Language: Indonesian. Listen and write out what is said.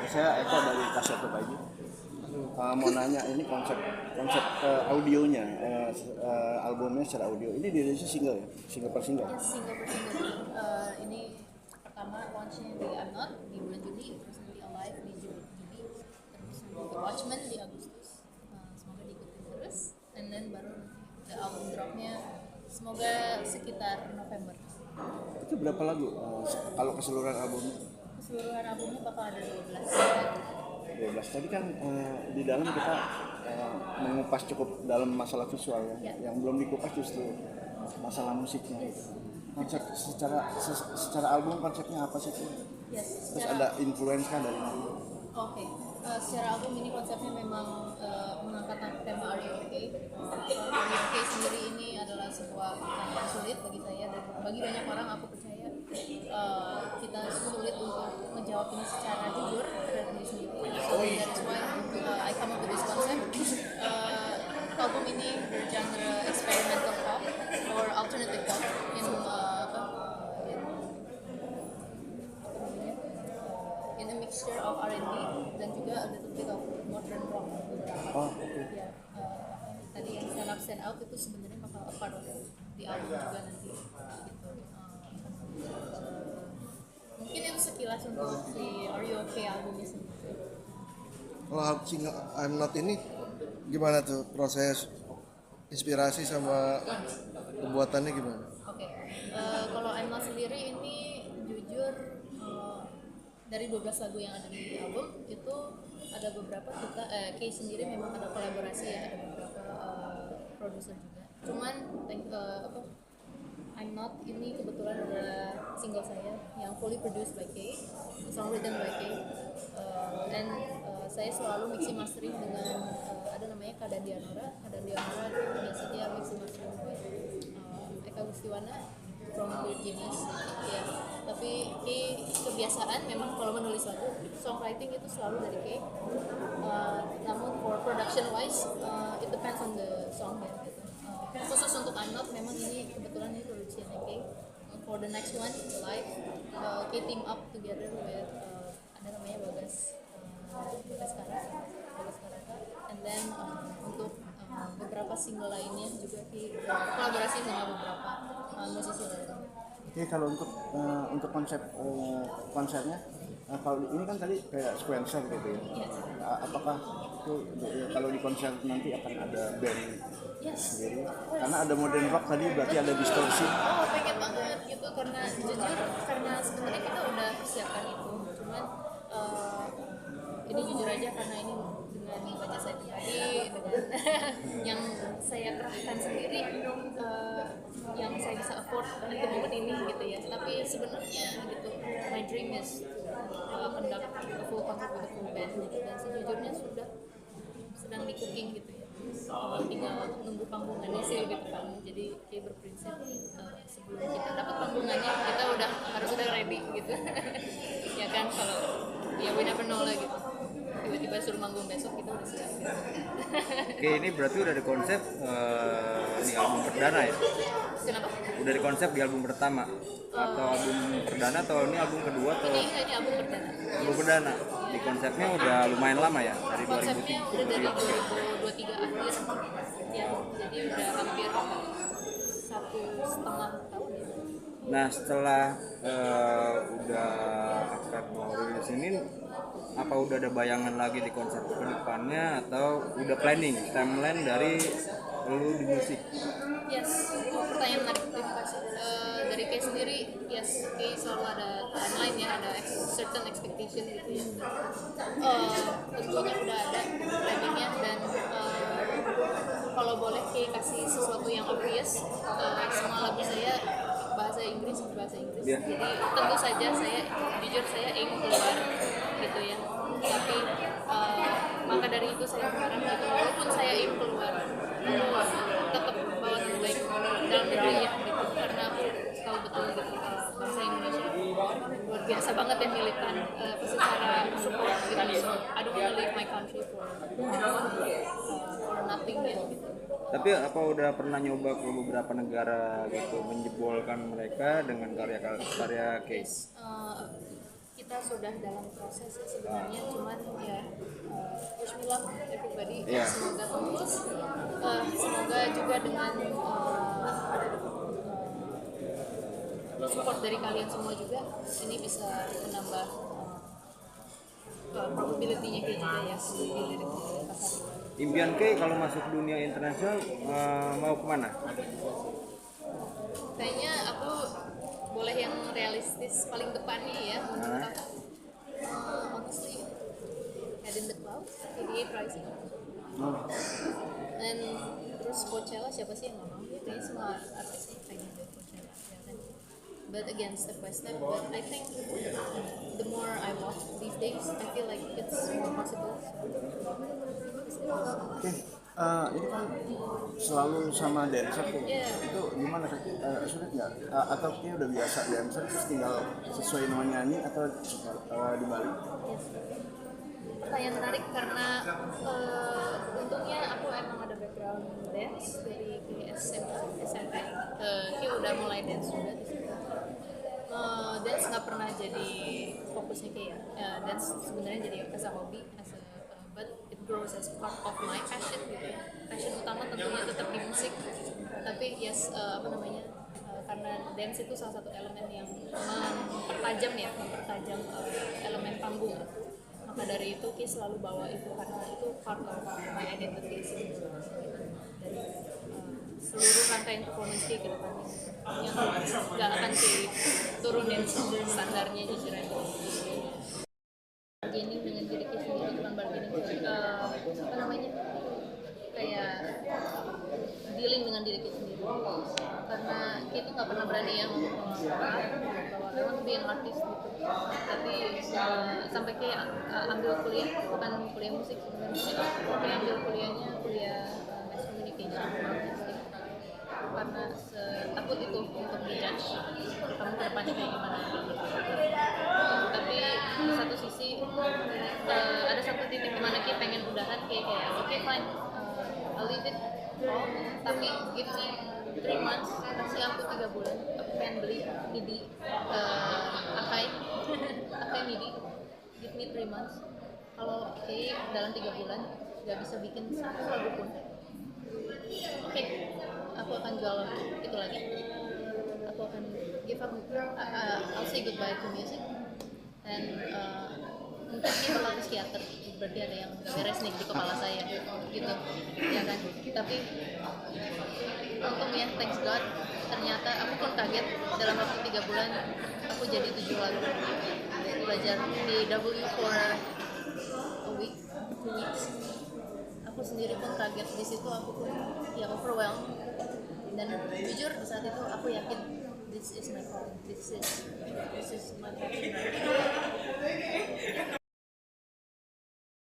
Saya Eko dari Kaset Pagi. Mau nanya ini konsep audionya, albumnya secara audio. Ini dirilisnya single ya, single per single. Yes, single per single. Ini pertama launchnya di I'm Not di bulan Juni, terus nanti Alive di Juli, terus nanti Watchmen di Agustus. Semoga diikutin terus, and then baru the album dropnya semoga sekitar November. Itu berapa lagu kalau keseluruhan albumnya? Keseluruhan albumnya bakal ada 12. 12. Tadi kan di dalam kita mengupas cukup dalam masalah visual ya. Yang belum dikupas justru masalah musiknya. Konsep secara album konsepnya apa sih? Yes, Terus ada influence kan dari mana? Oke. Secara album ini konsepnya memang mengangkat tema Are You Okay? Are You Okay sendiri ini adalah sebuah pertanyaan yang sulit bagi saya dan bagi banyak orang. Aku percaya kita sulit untuk menjawab ini secara jujur terhadap diri sendiri. So that is why I come up with this concept. Album ini bergenre experimental pop or alternative pop in a mixture of R&B dan juga a little bit of modern rock. Oh, oke. Ya, tadi yang stand out itu sebenarnya bakal a part of di album juga nanti. Gitu. Mungkin itu sekilas untuk si Are You Okay albumnya sendiri. Kalau single I'm Not ini gimana tuh proses inspirasi sama pembuatannya gimana? Oke. Kalau I'm Not sendiri ini jujur dari 12 lagu yang ada di album itu ada beberapa kita Kay sendiri memang ada kolaborasi ya, ada beberapa produser juga. Cuman I'm Not ini kebetulan adalah single saya yang fully produced by Kay, song written by Kay, dan saya selalu mixing mastering dengan ada namanya Kadan Dianora itu biasa dia mixing mastering buat Eka Gustiwana from Weird Genius ya. Tapi Kay kebiasaan memang kalau menulis lagu songwriting itu selalu dari Kay, namun for production wise it depends on the song ya gitu. Khusus untuk I'm Not memang ini kebetulan ini produksinya Kay. For the next one live Kay team up together with ada namanya Bagas Karaka, and then untuk beberapa single lainnya juga Kay kolaborasi sama beberapa musisi lainnya. Oke, kalau untuk konsernya, kalau ini kan tadi kayak sequencer gitu ya. Yes. Apakah itu kalau di konser nanti akan ada band sendiri? Karena ada modern rock tadi berarti ada distorsi. Pengen banget gitu karena jujur karena sebenarnya kita udah persiapkan itu, cuman ini jujur aja karena ini dengan budget saya pribadi dengan yang saya kerahkan sendiri yang saya bisa afford untuk momen ini gitu ya. Tapi sebenarnya gitu my dream is conduct a full concert with a full band gitu, dan sejujurnya sedang di cooking gitu ya. Tinggal nunggu panggungannya sih lebih tepatnya. Jadi dia berprinsip sebelum kita dapat panggungannya kita harus ready gitu. Ya kan, kalau ya we never know lah gitu. Tiba-tiba suruh manggung besok kita udah siap gitu. Oke, ini berarti udah ada konsep di album perdana ya? Kenapa? Udah di konsep di album pertama atau album perdana atau ini album kedua atau Ini album perdana. album perdana? Di konsepnya udah lumayan lama ya, dari Konsepnya udah dari 2003. 2023 akhir ya, jadi udah hampir 1,5 tahun ya. Nah, setelah udah akan mau rilis ini, apa udah ada bayangan lagi di konser ke depannya atau udah planning timeline dari lu di musik? Yes, pertanyaan menarik, terima kasih. Dari Kay sendiri, yes, Kay selalu ada timeline ya, ada certain expectation gitu ya. Tentunya udah ada planningnya, dan kalau boleh Kay kasih sesuatu yang obvious, semua lagu saya bahasa Inggris. Yeah. Jadi tentu saja jujur saya aim keluar gitu ya. Tapi maka dari itu saya berharap gitu, walaupun saya aim keluar, tetap bawa terbaik dalam negeri ya gitu, karena aku tahu betul gitu bangsa Indonesia luar biasa banget ya militan secara support gitu. So I don't wanna leave my country for nothing ya gitu. Tapi apa udah pernah nyoba ke beberapa negara gitu menjebolkan mereka dengan karya case? kita sudah dalam proses sih sebenarnya, cuman ya wish me luck everybody. Iya. Semoga tulus, semoga juga dengan support dari kalian semua juga ini bisa menambah probability-nya kayak juga ya di lirik pasar. Impian Kay kalau masuk dunia internasional mau kemana? Kayaknya aku boleh yang realistis paling depannya ya menurut aku. Honestly, Head in the Clouds, PDA Rising, dan terus Coachella, siapa sih yang nggak mau ya, kayaknya semua artis pengen ke Coachella ya kan. But again, step by step, but I think the more I watch these days, I feel like it's more possible. Oke, ini kan selalu sama dancer tuh. Iya. Itu gimana Kak? Sulit nggak? Atau kayak udah biasa dancer terus tinggal sesuai nama nyanyi atau di Bali? Yes. Pertanyaan menarik karena untungnya aku emang ada background dance dari SMP. Kia udah mulai dance juga di situ. Dance nggak pernah jadi fokusnya kayak dance sebenarnya jadi as a hobby, but it grows as part of my passion gitu ya. Passion utama tentunya tetap di musik, tapi yes karena dance itu salah satu elemen yang mempertajam elemen panggung. Maka dari itu Ki selalu bawa itu karena itu part of my identity sih. Dari seluruh rangkaian performance Ki ke depannya yang nggak akan Ki turunin standarnya jujur aja. Bargaining dengan diri Ki sendiri, bukan bargaining kayak dealing dengan diri Ki sendiri, karena Ki tuh nggak pernah berani ya ngomong bahwa I want to be an artist gitu, tapi sampai Ki ambil kuliah, bukan kuliah musik sebenarnya, Ki ambil kuliah mass communication artistik karena takut itu untuk dijudge kamu ke depannya kayak gimana. Tapi di satu sisi ada satu titik di mana Ki pengen udahan kayak oke fine, I'll leave it all, tapi give me 3 months, kasih aku 3 bulan, aku pengen beli MIDI Akai MIDI, give me 3 months, kalau dalam 3 bulan gak bisa bikin satu lagu pun, oke, aku akan jual itu lagi, aku akan give up, I'll say goodbye to music, dan mungkin ini bakal ke psikiater, berarti ada yang gak beres nih di kepala saya gitu ya kan. Tapi untungnya thanks God, ternyata aku pun kaget dalam waktu 3 bulan aku jadi 7 lagu, belajar di W for a week, 2 weeks. Aku sendiri pun kaget di situ, aku pun ya overwhelmed, dan jujur di saat itu aku yakin this is my calling, this is